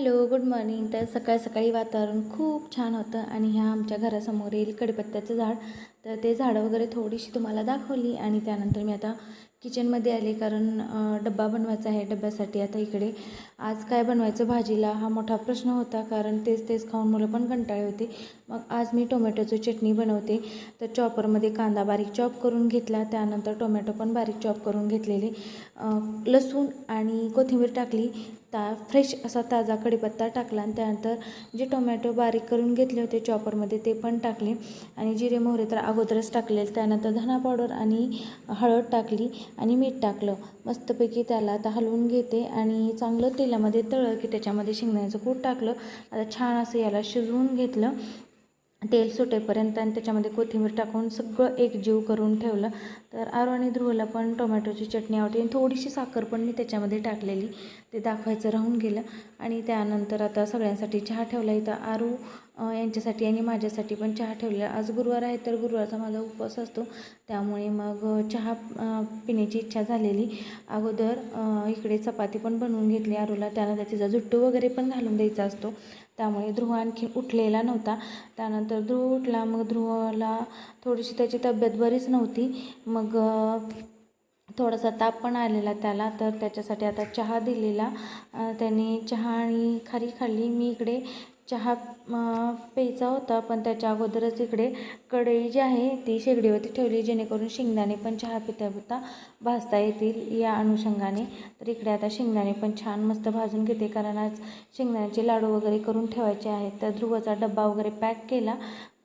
Hello, good morning. तर सकाळी सकाळी वातावरण खूप छान होतं आणि ह्या आमच्या घरासमोर येईल कढीपत्त्याचं झाड. तर ते झाडं वगैरे थोडीशी तुम्हाला दाखवली आणि त्यानंतर मी आता किचनमध्ये आले, कारण डब्बा बनवायचा आहे. डब्यासाठी आता इकडे आज काय बनवायचं भाजीला हा मोठा प्रश्न होता, कारण तेच तेच खाऊन मुलं पण कंटाळले होते. मग आज मी टोमॅटोची चटणी बनवते. तर चॉपरमध्ये कांदा बारीक चॉप करून घेतला, त्यानंतर टोमॅटो पण बारीक चॉप करून घेतलेले, लसूण आणि कोथिंबीर टाकली, फ्रेश असा ताजा कढीपत्ता टाकला आणि त्यानंतर जे टोमॅटो बारीक करून घेतले होते चॉपरमध्ये ते पण टाकले आणि जिरे मोहरी तर अगोदरच टाकले. त्यानंतर धना पावडर आणि हळद टाकली आणि मीठ टाकलं. मस्तपैकी त्याला आता हलवून घेते आणि चांगलं तेलामध्ये तळलं की त्याच्यामध्ये शेंगदाण्याचं कूट टाकलं. आता छान असं याला शिजवून घेतलं तेल सुटेपर्यंत आणि त्याच्यामध्ये कोथिंबीर टाकून सगळं एकजीव करून ठेवलं. तर आरू आणि ध्रुवला पण टोमॅटोची चटणी आवडते आणि थोडीशी साखर पण मी त्याच्यामध्ये टाकलेली, ते दाखवायचं राहून गेलं. आणि त्यानंतर आता सगळ्यांसाठी चहा ठेवला. इथं आरू यांच्यासाठी आणि माझ्यासाठी पण चहा ठेवलेला. आज गुरुवार आहे, तर गुरुवारचा माझा उपवास असतो, त्यामुळे मग चहा पिण्याची इच्छा झालेली. अगोदर इकडे चपाती पण बनवून घेतली आरूला, त्यानंतर तिचा जुट्टू वगैरे पण घालून द्यायचा असतो, त्यामुळे ध्रुव आणखी उठलेला नव्हता. त्यानंतर ध्रुव उठला, मग ध्रुवला थोडीशी त्याची तब्येत बरीच नव्हती, मग थोडासा ताप पण आलेला त्याला, तर त्याच्यासाठी आता चहा दिलेला. त्याने चहा आणि खारी खाल्ली. मी इकडे चहा प्यायचा होता, पण त्याच्या अगोदरच इकडे कढई जी आहे ती शेगडीवरती ठेवली, जेणेकरून शेंगदाणे पण चहा पिता पिता भाजता येतील या अनुषंगाने. तर इकडे आता शेंगदाणे पण छान मस्त भाजून घेते, कारण आज शेंगदाण्याचे लाडू वगैरे करून ठेवायचे आहेत. तर ध्रुवचा डब्बा वगैरे पॅक केला,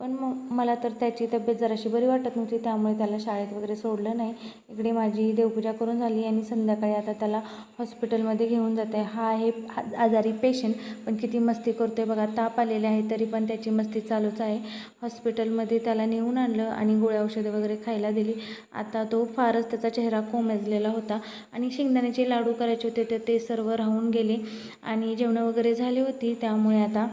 पण मग मला तर त्याची तब्येत जराशी बरी वाटत नव्हती, त्यामुळे त्याला शाळेत वगैरे सोडलं नाही. इकडे माझी देवपूजा करून झाली आणि संध्याकाळी आता त्याला हॉस्पिटलमध्ये घेऊन जाते. हा आहे आजारी पेशंट, पण किती मस्ती करतोय बघा. ताप आलेले आहे तरी पण त्याची मस्ती चालूच आहे. हॉस्पिटलमध्ये त्याला नेऊन आणलं आणि गोळ्या औषधं वगैरे खायला दिली. आता तो फारच त्याचा चेहरा कोमेजलेला होता आणि शेंगदाण्याचे लाडू करायचे होते, तर ते सर्व राहून गेले आणि जेवणं वगैरे झाली होती, त्यामुळे आता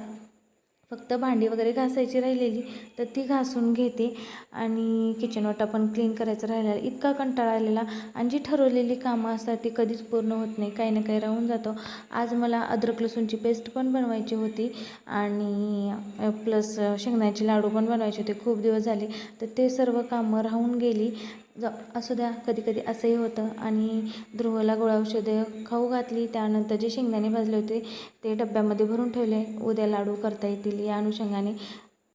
फक्त भांडी वगैरे घासायची राहिलेली, तर ती घासून घेते आणि किचन वाटा पण क्लीन करायचं राहिलेला. इतका कंटाळा आलेला आणि जी ठरवलेली कामं असतात ती कधीच पूर्ण होत नाही, काही ना काही राहून जातं. आज मला अद्रक लसूणची पेस्ट पण बनवायची होती आणि प्लस शेंगदाण्याचे लाडू पण बनवायचे होते, खूप दिवस झाले, तर ते सर्व कामं राहून गेली. असू द्या, कधी कधी असंही होतं. आणि ध्रुवला गोळ्या औषधं खाऊ घातली. त्यानंतर जे शेंगदाणे भाजले होते ते डब्यामध्ये भरून ठेवले, उद्या लाडू करता येतील या अनुषंगाने.